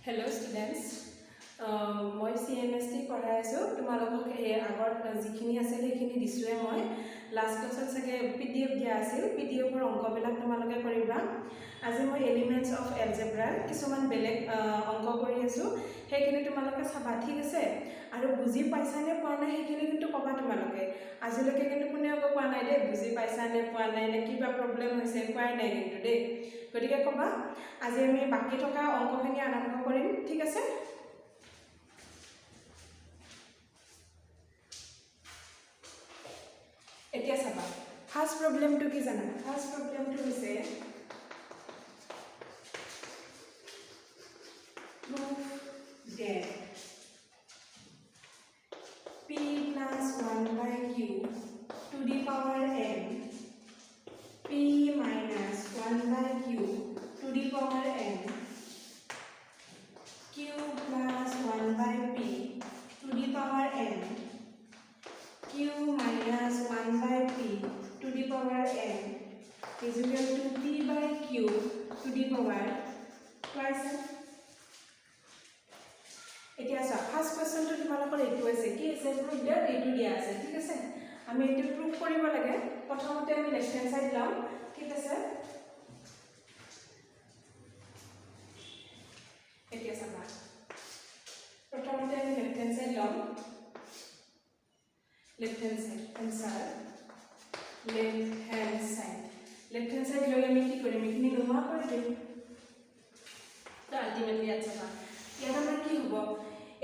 Hello students, মই CMST পঢ়াই আছো তোমালোকক এই আগৰ যিখিনি আছে সেইখিনি দিছোৱে মই লাষ্ট ক্লাছত সকে PDF দিয়া আছিল PDF ৰ অংকবিলাক তোমালোকে কৰিবা আজি মই এলিমেন্টস অফ এলজেব্ৰা কিছুমান বেলেগ অংক কৰি আছো সেইখিনি তোমালোকে চাবা ঠিক আছে আৰু বুজি পাইছানে পোৱা নাই সেইখিনি কিন্তু কবা তোমালোকে আজিলৈকে কিন্তু কোনেও কোৱা নাই দে বুজি পাইছানে পোৱা নাই নে কিবা প্ৰবলেম হৈছে কোৱাই নাই কিন্তু দে গতিকে কবা আজি আমি বাকি থকা অংকখিনি আৰম্ভ কৰিম ঠিক আছে এতিয়া চাবা ফাৰ্স্ট প্ৰবলেমটো কি জানা ফাৰ্স্ট প্ৰবলেমটো হৈছে prove that p plus 1 by q to the power n p minus 1 by q to the power n q plus 1 by p to the power n q minus 1 by p to the power n is equal to p by q to the power twice. এতিয়া সব first কোশ্চেনটো তোমালোকৰ এইটো আছে কি আছে proof that এইটো দিয়া আছে ঠিক আছে আমি এইটো প্ৰুফ কৰিব লাগে প্ৰথমতে আমি লেফট হ্যান্ড সাইড লম ঠিক আছে এতিয়া চাবা প্ৰথমতে আমি লেফট হ্যান্ড সাইড লম left hand side answer left hand side লৈ আমি কি কৰিম এইখিনি নোহোৱা কৰি দিম তো আলটিমেটলি আচ্ছা ইয়াত আমাৰ কি হ'ব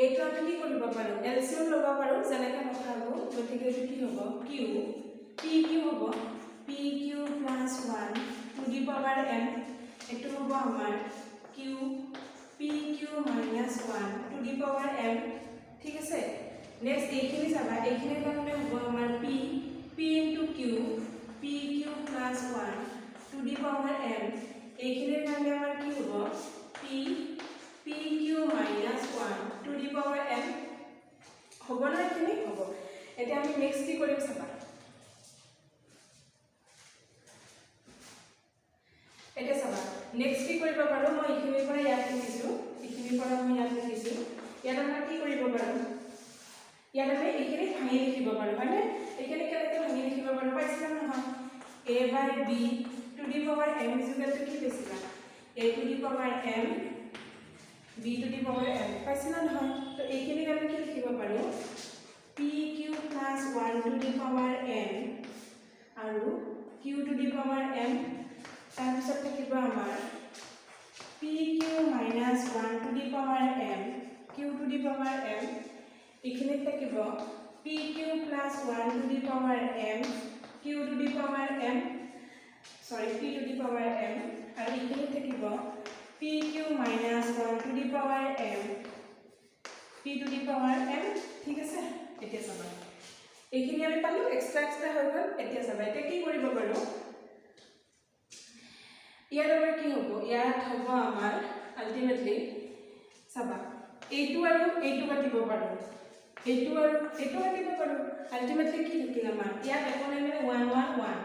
এইটো আমি কি কৰিব পাৰো এলসিএম ল'ব পাৰো যেনেকৈ দেখাব গতিকে এইটো কি হ'ব কিউ পি কিউ হ'ব p q plus 1 to the power n এইটো হ'ব আমাৰ q p q minus 1 to the power m ঠিক আছে নেক্সট এইখিনি চাবা এইখিনিৰ কাৰণে হ'ব আমাৰ p p into q p q plus 1 to the power m এইখিনিৰ কাৰণে আমাৰ কি হ'ব p PQ minus 1 to the power n হ'ব না এখিনি হ'ব এটা আমি নেক্সট কি কৰিম চাবা এটা চাবা নেক্সট কি কৰিব পাৰো মই এখিনিৰ পৰা ইয়াত লিখিছো এখিনিৰ পৰা মই ইয়াত লিখিছো ইয়াত আমৰা কি কৰিব পাৰো ইয়াত আমি এখিনি ভাঙি লিখিব পাৰো মানে এখিনি কেনেকৈ ভাঙি লিখিব পাৰো পাইছিলা নহয় a by b to the power m is equal to কি পাইছিলা a to the power m b to the power m পাইছিলা নহয় তো এইখিনি আমি কি লিখিব পাৰো pq plus 1 to the power n আৰু q to the power m তাৰ পিছত থাকিব আমাৰ pq minus 1 to the power m q to the power m এইখিনি থাকিব pq plus 1 to the power m q to the power m sorry p to the power m আৰু এইখিনি থাকিব pq minus 1 to the power m p to the power m ঠিক আছে এতিয়া চাবা এইখিনি আমি পালো এক্সট্রা হৈ গল এতিয়া চাবা এটা কি কৰিব পাৰো ইয়াৰ আমাৰ কি হ'ব ইয়াত হ'ব আমাৰ আলটিমেটলি চাবা এইটো আৰু এইটো কাটিব পাৰো এইটো আৰু এইটো কাটিব পাৰো আলটিমেটলি কি থাকিল আমাৰ ইয়াত এখন মানে 1 1 1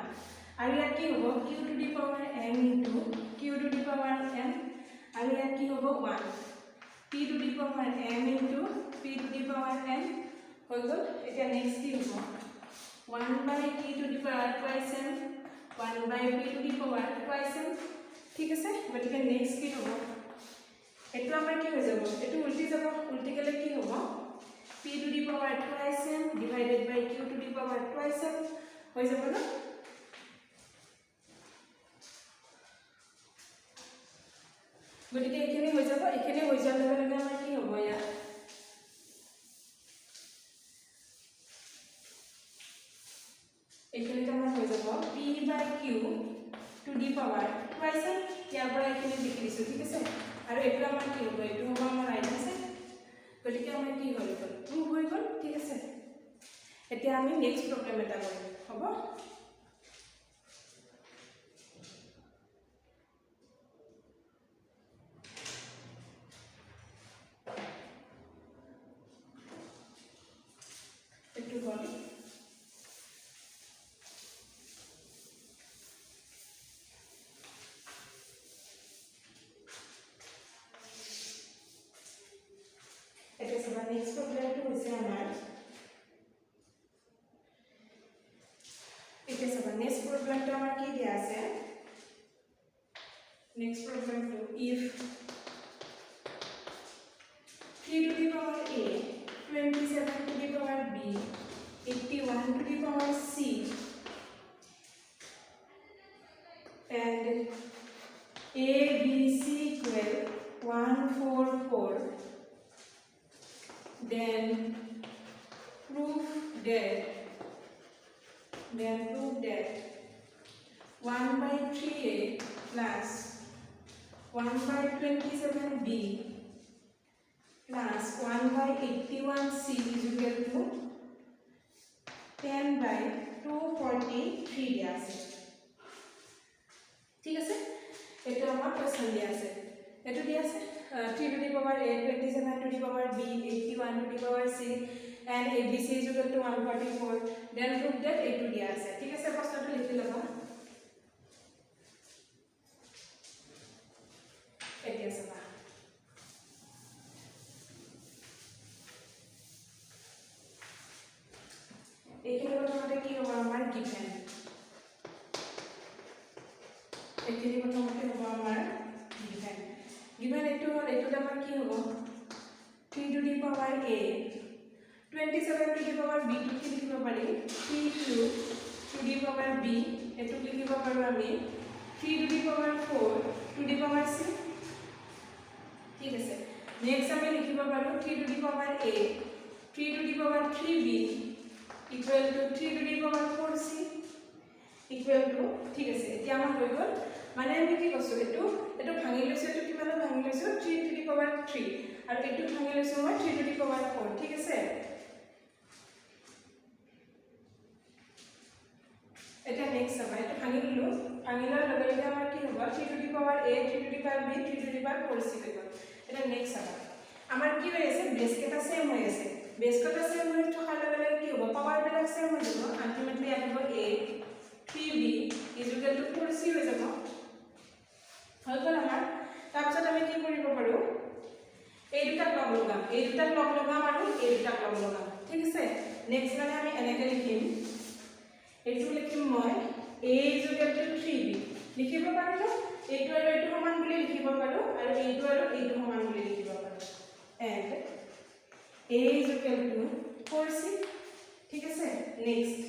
আৰু ইয়াত কি হ'ব q to the power m into q to the power m আৰু ইয়াত কি হ'ব 1 p to the power m into p to the power n হৈ গল এতিয়া নেক্সট কি হ'ব 1 by p to the power twice m 1 by p to the power twice m ঠিক আছে গতিকে নেক্সট কি হ'ব এটো আমাৰ কি হৈ যাব এটো উল্টি যাব উল্টি গলে কি হ'ব p to the power twice m divided by q to the power twice m হৈ যাব না গতিকে এখিনি হৈ যাব এখিনি হৈ যোৱাৰ লগে লগে আমাৰ কি হ'ব ইয়াত এখিনিতে আমাৰ হৈ যাব p by q to the power twice m ইয়াৰ পৰা এখিনি লিখি দিছো ঠিক আছে আৰু এইটো আমাৰ কি হ'ব এইটো হ'ব আমাৰ ৰাইট আছে গতিকে আমাৰ কি হৈ গ'ল প্ৰুভ হৈ গ'ল ঠিক আছে এতিয়া আমি নেক্সট প্ৰবলেম এটা কৰিম হ'ব এইটো হ'ল নেক্সট প্ৰব্লেমটো হৈছে আমাৰ এতিয়া চাবা নেক্সট প্ৰব্লেমটো আমাৰ কি দিয়া আছে নেক্সট প্ৰব্লেমটো if 3 to the power a 27 to the power b 81 to the power c and a b c equal 144 then prove that 1 by 3a plus 1 by 27b plus 1 by 81c is equal to 10 by 243 দিয়া আছে ঠিক আছে এটো আমাৰ question দিয়া আছে এটো দিয়া আছে 3 to the power a 27 to the power b 81 to the power c and abc is equal to 144 then prove that a2 দিয়া আছে ঠিক আছে প্ৰশ্নটো লিখি লবা এতিয়া চাবা এইখিনি প্ৰথমতে কি হ'ব আমাৰ গিভেন এইখিনি প্ৰথমতে হ'ব আমাৰ গিভেন গিভেন এইটো হ'ল এইটোত আমাৰ কি হ'ব 3 to the power a 27 to the power b টো কি লিখিব পাৰি 3 to the power b এটো লিখিব পাৰো আমি 3 to the power 4 to the power c ঠিক আছে নেক্সট আমি লিখিব পাৰো 3 to the power a 3 to the power 3b equal to 3 to the power 4c equal to ঠিক আছে এতিয়া আমাৰ হৈ গল মানে আমি কি কৈছো এটো ভাঙি লৈছো এটো কিমান ভাঙি লৈছো 3 to the power 3 আৰু এটো ভাঙি লৈছো মই 3 to the power 4 ঠিক আছে এটা নেক্সট হ'ব এটা ভাঙি দিলো ভাঙি লোৱাৰ লগে লগে আমাৰ কি হ'ব 3 to the power a 3 to the power b 3 to the power 4c হৈ গল এটা নেক্সট হ'ব আমাৰ কি হৈ আছে বেস কেটা সেম হৈ আছে বেস কেটা সেম হৈ থকাৰ লগে লগে কি হ'ব পাৱাৰ বিলাক সেম হৈ যাব আলটিমেটলি আহিব a 3b is equal to 4c হৈ যাব হৈ গল আমাৰ তাৰপিছত আমি কি কৰিব পাৰো এই দুটা লগ লগাম আৰু এই দুটা লগ লগাম ঠিক আছে নেক্সট মানে আমি এনেকৈ লিখিম এইটো লিখিম মই a is equal to 3b লিখিব পাৰো এইটো আৰু এইটো সমান বুলি লিখিব পাৰো আৰু এইটো আৰু এইটো সমান বুলি লিখিব পাৰো and a is equal to 4c ঠিক আছে নেক্সট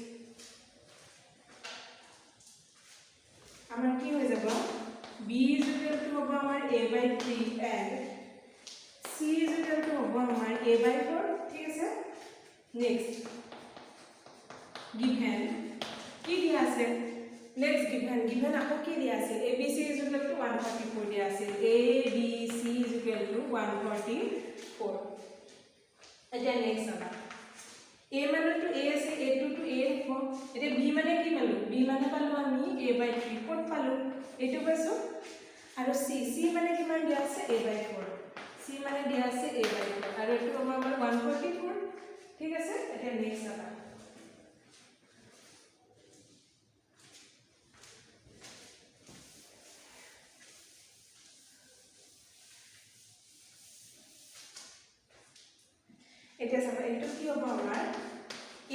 আমাৰ কি হৈ যাব b is equal to হ'ব আমাৰ a by 3 and c is equal to হ'ব আমাৰ a by 4 ঠিক আছে নেক্সট given কি দিয়া আছে নেক্সট given আকৌ কি দিয়া আছে abc is equal to 144 দিয়া আছে abc is equal to 144 এটা নেক্সট আবা a মানে তো a আছে a2 to a হ'ব এটা b মানে কি পালো b মানে পালো আমি a by 3 কত পালো এটো পাইছো আৰু c মানে কিমান দিয়া আছে a by 4 c মানে দিয়া আছে a by 4 আৰু এটো হ'ব আমাৰ 144 ঠিক আছে এটা নেক্সট আবা এটা চাবা এটো কি হ'ব আমাৰ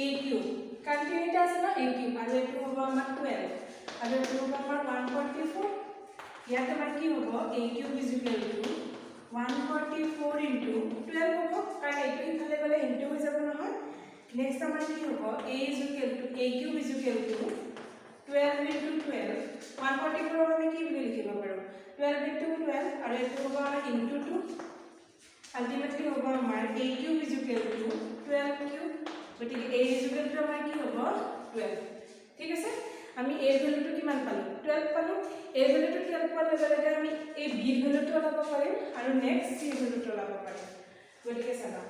a কিউব কন্টিনিউটি আছে না a কিউব আৰু এটো হ'ব আমাৰ 12 আৰু এটো হ'ব আমাৰ 144 ইয়াত আমাৰ কি হ'ব a cube is equal to 144 into 12 হ'ব কাৰণ এটো ইফালে গলে ইনটু হৈ যাব নহয় নেক্সট আমাৰ কি হ'ব a is equal to a cube is equal to 12 into 12 144 আমি কি বুলি লিখিব পাৰো 12 ইনটু 12 আৰু এটো হ'ব আমাৰ ইনটু 2 ultimately होगा हमारा a cube is equal to 12 cube but a is equal to हमारा की होगा 12 ठीक है सर हमें a वैल्यू तो किमान पालो 12 पालो a वैल्यू तो 12 पालो लगे हमें a b वैल्यू तो लाभ पारे और नेक्स्ट c वैल्यू तो लाभ पारे गटिके सारा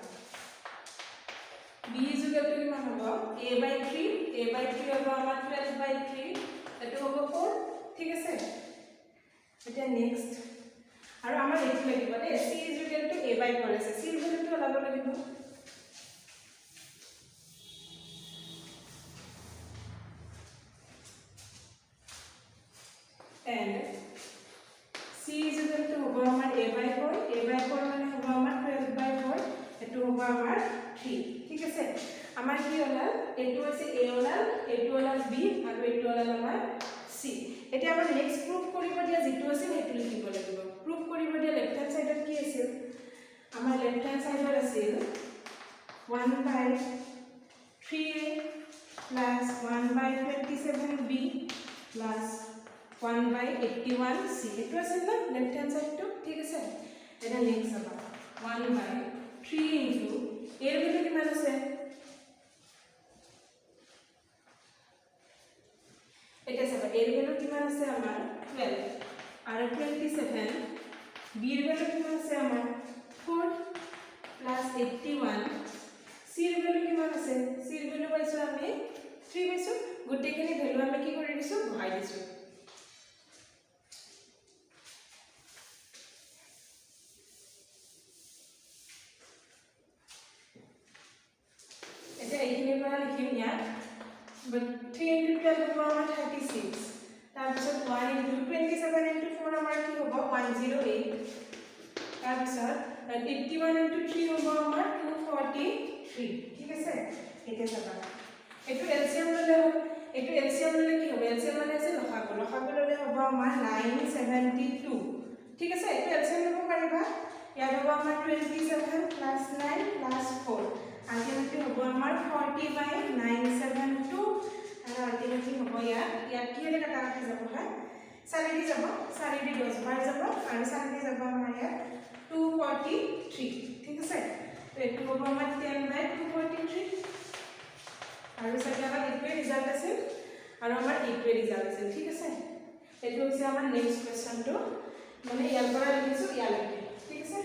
b is equal to किमान होगा a by 3 होगा हमारा 12 by 3 এটো होगा 4 ठीक है सर এটা নেক্সট আৰু আমাৰ এইটো লাগিব দে c is equal to a by 4 আছে c ভ্যালু তো লাভ লাগিব and c is equal to হ'ব আমাৰ a by 4 মানে হ'ব আমাৰ 12 by 4 এটো হ'ব আমাৰ আমাৰ কি ওলাল এইটো হৈছে a ওলাল এইটো ওলাল b আৰু এইটো ওলাল আমাৰ c এতিয়া আমাৰ নেক্সট প্ৰুফ কৰিব দিয়া যেটো আছে সেইটো লিখিব লাগিব প্ৰুফ কৰিব দিয়া লেফট হ্যান্ড সাইডত কি আছিল আমাৰ লেফট হ্যান্ড সাইডত আছিল 1/3a plus 1/27b plus 1/81c এটো আছে না লেফট হ্যান্ড সাইডটো ঠিক আছে এটা নেক্সট হ'ব 1/3 into এর ভ্যালু কিমান আছে এটা সব এর ভ্যালু কিমান আছে আমার 12 আর 27 b এর ভ্যালু কিমান আছে আমার 4 plus 81 c এর ভ্যালু কিমান আছে c এর ভ্যালু পাইছো আমি 3 পাইছো গুটেখিনি ভ্যালু আমি কি কৰি দিছো বহাই দিছো এটা এইখিনি পৰা লিখিম ইয়াত but 3 into 12 হ'ব আমাৰ 36 তাৰপিছত 1 into 27 into 4 আমাৰ কি হ'ব 108 তাৰপিছত 81 into 3 হ'ব আমাৰ 243 ঠিক আছে এটা চাবা এটো এলসিয়াম ললে কি হ'ব এলসিয়াম মানে আছে লসাগু ললে হ'ব আমাৰ 972 ঠিক আছে এটো এলসিয়াম লব পাৰিবা ইয়াত হ'ব আমাৰ 27 plus 9 plus 4 আলটিমেটলি হ'ব আমাৰ 40/972 আৰু আলটিমেটলি হ'ব ইয়াত কি হলে কাটা কাটি যাব হা 4 দি যাব 4 দি 10 বাৰ যাব আৰু 4 দি যাব আমাৰ ইয়াত 243 ঠিক আছে তো এটো হ'ব আমাৰ 10/243 আৰু সঠিক ইকুৱেল ৰিজাল্ট আছে আৰু আমাৰ ইকুৱেল ৰিজাল্ট আছে ঠিক আছে এটো হৈছে আমাৰ নেক্সট কোৱেশ্চনটো মানে ইয়াৰ পৰা লিখিছো ইয়ালৈকে ঠিক আছে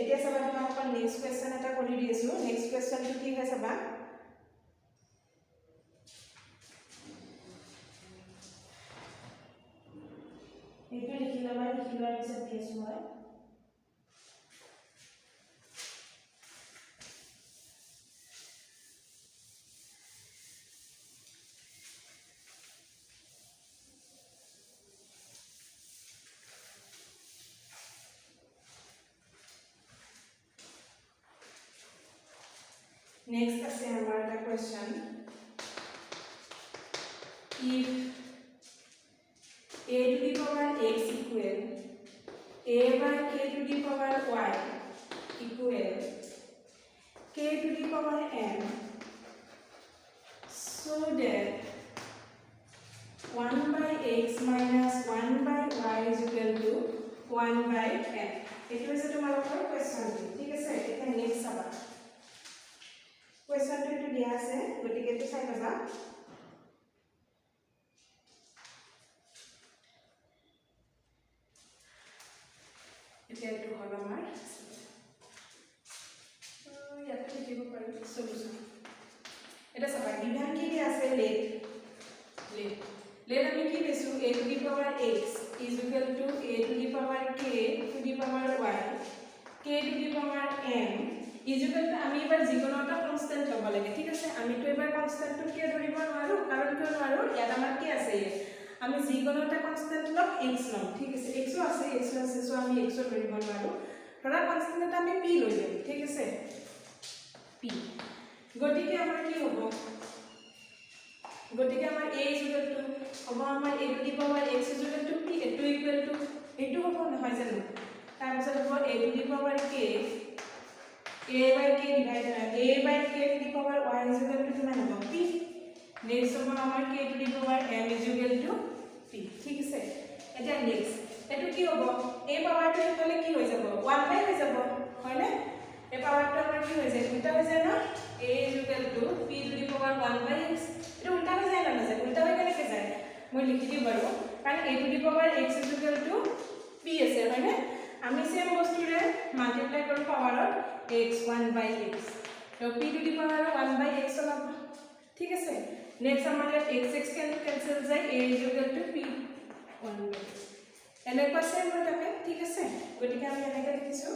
এতিয়া সবা তোমাক নেক্সট কোৱেশ্চন এটা কৰি দিছো নেক্সট কোৱেশ্চনটো কি হয় সবা এইটো লিখি লোৱাৰ পিছত দিছো মই Next is our question. If a to the power x equal a by k to the power y equal k to the power m, so that 1 by x minus 1 by y is equal to 1 by m. It was a tomorrow question. ठीक है sir इतना next सवाल question to दिया আছে গটিকে তো চাই লবা এটা তো হল আমার ইয়াতে লিখিব পাৰি সলিউশন এটা সবাই বিধান কি দিয়া আছে লেট আমি কি লেছো a to the power x is equal to a to the power k to the power y k to the power m is equal to আমি এবাৰ যিকোনোটা কনস্ট্যান্ট লব লাগে ঠিক আছে আমি তো এবাৰ কনস্ট্যান্টটো কি ধৰিব নোৱাৰো কাৰণ কিয় নোৱাৰো ইয়াত আমাৰ কি আছে আমি যিকোনোটা কনস্ট্যান্ট লম x লম ঠিক আছে x আছে সো আমি x ধৰিব নোৱাৰো ধৰা কনস্ট্যান্ট আমি p লৈ লম ঠিক আছে p গতিকে আমাৰ কি হ'ব গতিকে আমাৰ a is equal to হ'ব আমাৰ a to the power x is equal to p এটো ইকুৱেল টু এটো হ'ব নহয় জানো তাৰপিছত হ'ব a to the power k a by k divided a by k to the power y is equal to কিমান হ'ব p নেক্সট হ'ব আমাৰ k to the power m is equal to p ঠিক আছে এটা নেক্সট এটো কি হ'ব a পাৱাৰটো ইফালে কি হৈ যাব 1 by হৈ যাব হয় না a পাৱাৰটো আমাৰ কি হৈ যায় উল্টা হৈ যায় না a is equal to p to the power 1 by x এটা উল্টা হৈ যায় না যায় উল্টা হৈ কেনেকৈ যায় মই লিখি দিম বাৰু কাৰণ a to the power x is equal to p আছে হয় না আমি সেম বস্তুৰে মাল্টিপ্লাই কৰো পাৱাৰত x 1 by x তো p to the power 1 by x হ'ব ঠিক আছে নেক্সট আমাৰ x cancel যায় a is equal to p 1 by x এনেকুৱা সেম হৈ থাকে ঠিক আছে গতিকে আমি এনেকৈ লিখিছো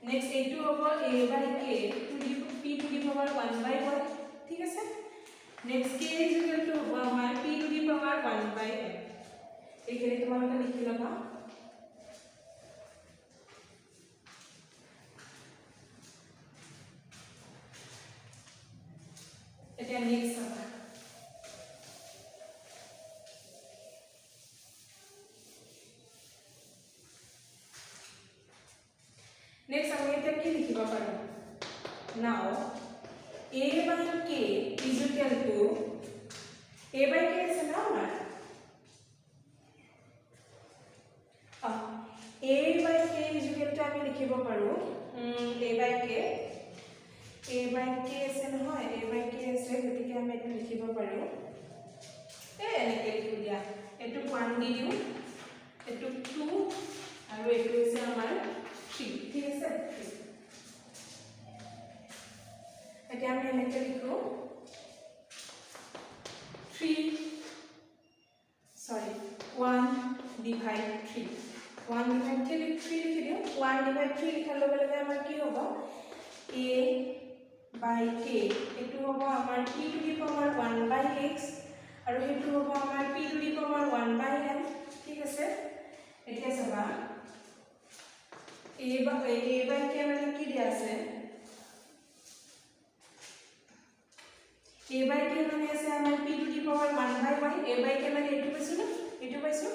নেক্সট এইটো হ'ব a by k to the p to the power 1 by y ঠিক আছে next k is equal to আমাৰ p to the power 1 by m এইখিনি তোমালোকে লিখি ল'বা পাৰোঁ নাও a by k is equal to a by k আছে না আমাৰ a by k is equal to আমি লিখিব পাৰোঁ a by k আছে নহয় a by k আছে গতিকে আমি এটা লিখিব পাৰোঁ এনেকৈ লিখি দিয়া এটো 1 দি দিওঁ এটো 2 আৰু এটো হৈছে আমাৰ 3 ঠিক আছে এতিয়া আমি এনেকৈ লিখো 1 divide 3 1 divide 3 লিখি দিওঁ 1 divide 3 লিখাৰ লগে লগে আমাৰ কি হ'ব a by k এটো হ'ব আমাৰ p to the power 1 by x আৰু হেতু হ'ব আমাৰ p to the power 1 by m ঠিক আছে এতিয়া চাবা a by k মানে কি দিয়া আছে a by k মানে আছে আমাৰ p to the power 1 by y a by k মানে এটো পাইছো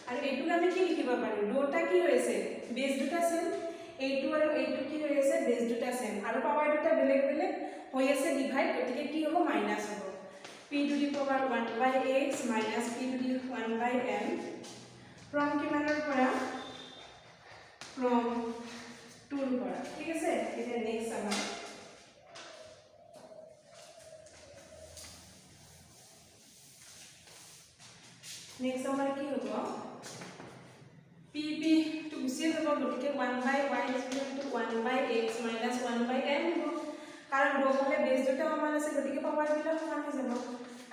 আৰু এটো আমি কি লিখিব পাৰো দুটা কি হৈছে বেস দুটা সেম এইটো আৰু এইটো কি হৈ আছে বেস দুটা সেম আৰু পাৱাৰ দুটা বেলেগ বেলেগ হৈ আছে ডিভাইড গতিকে কি হ'ব মাইনাস হ'ব p to the power 1 by x minus p to the 1 by m from কিমানৰ পৰা from 2 ৰ পৰা ঠিক আছে এটা নেক্সট আমাৰ নেক্সট আমাৰ কি হ'ব p to গুছি যাব গতিকে 1 by y is equal to 1 by x minus 1 by m হ'ব কাৰণ দুফালে বেস দুটা সমান আছে গতিকে পাৱাৰ দুটা সমান হৈ যাব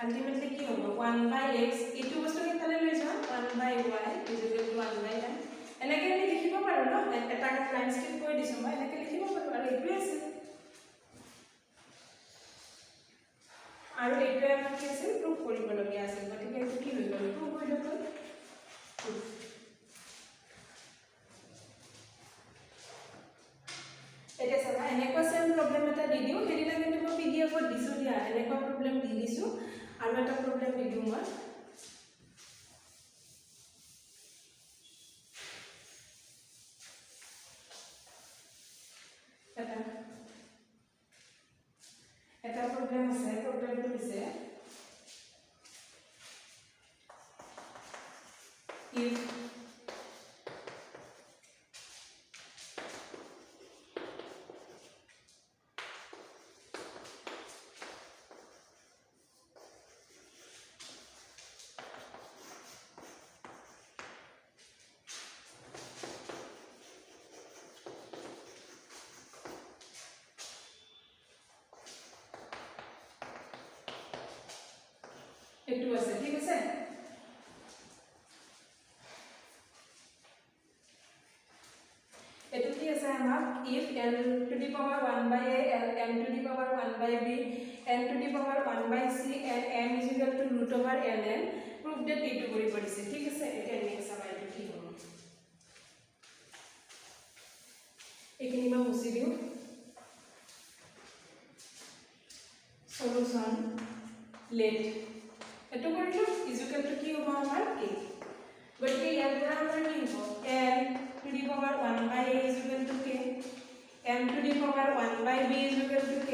আলটিমেটলি কি হ'ব 1 by x এটো বস্তু কিফালে লৈ যাম 1 by y is equal to 1 by m এনেকৈ আমি লিখিব পাৰো ন এটা লাইন স্কিপ কৰি দিছো মই এনেকৈ লিখিব পাৰো আৰু এইটোৱে আছে আৰু এইটোৱে আমাক কি আছে প্ৰুফ কৰিবলগীয়া আছে গতিকে এইটো কি হৈ গ'ল প্ৰুফ হৈ গ'ল এতিয়া চাবা এনেকুৱা সেম প্ৰবলেম এটা দি দিওঁ হেৰিনা কিন্তু মই পিডিএফত দিছো দিয়া এনেকুৱা প্ৰবলেম দি দিছো আৰু এটা প্ৰবলেম দি দিওঁ মই এটা প্ৰবলেম আছে প্ৰবলেমটো হৈছে if এটো আছে ঠিক আছে এটো কি আছে আমাৰ if l to the power 1 by a m to the power 1 by b n to the power 1 by c and m is equal to root over ln prove that এটো কৰি পৰিছে ঠিক আছে এটা নেক্সট আমাৰ এটো কি হ'ব এখিনি মই মুছি দিও সলিউশন লেট এটো কৰিলো is equal to কি হ'ব আমাৰ k গতিকে ইয়াৰ পৰা আমাৰ কি হ'ব l to the power 1 by a is equal to k m to the power 1 by b is equal to k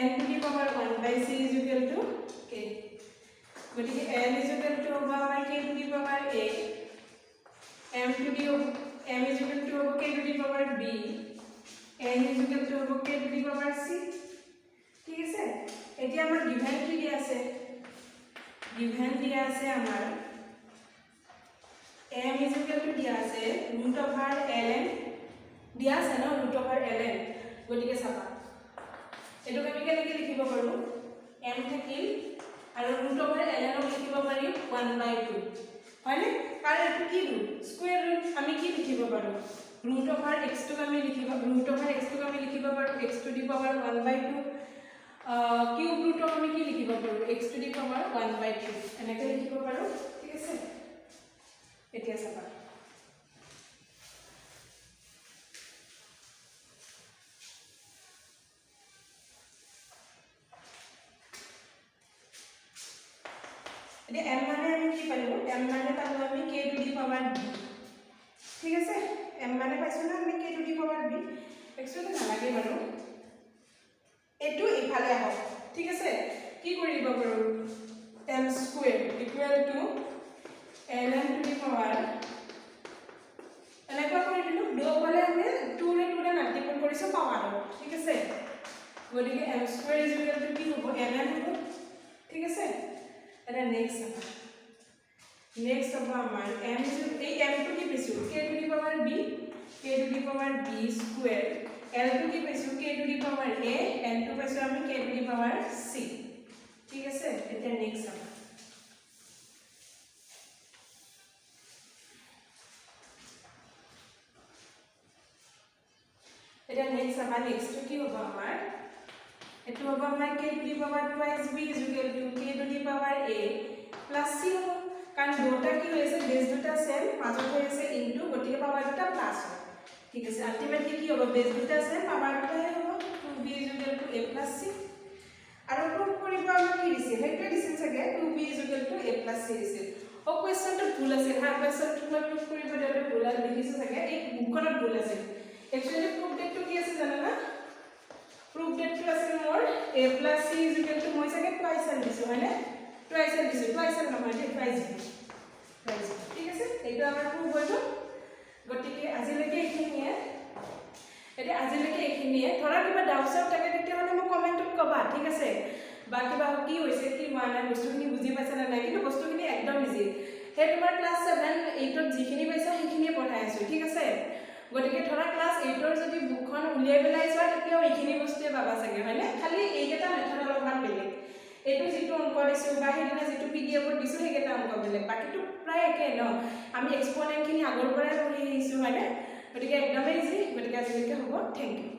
n to the power 1 by c is equal to k গতিকে l is equal to হ'ব আমাৰ k to the power a m is equal to হ'ব k to the power b n is equal to হ'ব k to the power c ঠিক আছে এতিয়া আমাৰ given কি দিয়া আছে given दिया আছে আমাৰ m is equal to দিয়া আছে root over ln দিয়া আছে ন root over ln গতিকে চাবা এটো আমি কেনেকৈ লিখিব পাৰো m থাকিল আৰু root over ln ক লিখিব পাৰি 1/2 হয়নে কাৰণ এটো কি root স্কয়াৰ root আমি কি লিখিব পাৰো root over x টো আমি লিখিব পাৰো x to the power 1/2 cube root আমি কি লিখিব পাৰো x to the power 1/2 এনেকৈ লিখিব পাৰো ঠিক আছে এতিয়া চাবা এতিয়া m মানে আমি কি পালো m মানে পালো আমি k to the power b ঠিক আছে m মানে পাইছো না আমি k to the power b actually नालागे बारू एटू इफाले आहक ठीक আছে কি কৰিব পাৰো m square equal to ln two the power এনেকুৱা কৰি দিলো দুফালে আমি 2 ৰে 2 ৰে মাল্টিপল কৰিছো পাৱাৰ ঠিক আছে গতিকে m square is equal to কি হ'ব ln হ'ব ঠিক আছে এটা নেক্সট হ'ব আমাৰ m এই m টু কি পাইছো k to the power b square l টু কি পাইছো k to the power a n টু পাইছো আমি k to the power c ঠিক আছে এটা নেক্সট হ'ব এটা নেক্সট আমাৰ নেক্সট কি হ'ব আমাৰ এটো হ'ব আমাৰ k to the power twice b is equal to k to the power a plus c হ'ব কাৰণ দুটা কি হৈছে বেস দুটা সেম মাজত হৈ আছে ইনটু গতিকে পাৱাৰ দুটা প্লাস হ'ব ঠিক আছে আলটিমেটলি কি হ'ব বেস দুটা সেম পাৱাৰ দুটা হ'ব 2b is equal to a plus c আৰু প্ৰুফ কৰিব আমাক কি দিছে হেইটো দিছে চাগে 2b is equal to a plus c দিছে ও কোৱেশ্চনটো ভুল আছে হা কোৱেশ্চনটো মই প্ৰুফ কৰিব দিলে ভুল আছে লিখিছো চাগে এই বুকখনত ভুল আছে एक्चुअली प्रूफ डेट तो কি আছে জানা না प्रूफ डेट তো আছে মোৰ a + c = মই সকে টুৱাইস আন দিছো হয়নে টুৱাইস আন দিছো টুৱাইস আন নহয় দে টুৱাইস ঠিক আছে এইটো আমাৰ প্ৰুফ হইতো গটিকে আজিলৈকে এইখিনিয়ে এতে আজিলৈকে এইখিনিয়ে ধৰা কিবা ডাউট থাকে তেতিয়া মানে মোক কমেন্টত কবা ঠিক আছে বা কিবা কি হৈছে কি হোৱা নাই বস্তুখিনি বুজি পাইছা না নাই কিন্তু বস্তুখিনি একদম ইজি হে তোমাৰ ক্লাস 7 8 ত যিখিনি পাইছা সেইখিনিয়ে পঢ়াই আছো ঠিক আছে গটিকে ধৰা ক্লাস 8 ৰ যদি বুকখন উলিয়াই পেলাই চোৱা তেতিয়াও এইখিনি বস্তুৱে পাবা চাগে হয়নে খালি এইকেটা মেথড অলপমান বেলেগ এইটো যেটো অংক দিছো বা হেদিনা যেটো পিডিএফ দিছো হেকেটা অংক বেলেগ বাকিটো প্ৰায় একে ন আমি এক্সপোনেন্ট খিনি আগৰ পৰাই পঢ়ি আহিছো হয়নে গটিকে একদম ইজি গটিকে আজিলৈকে হ'ব থ্যাংক ইউ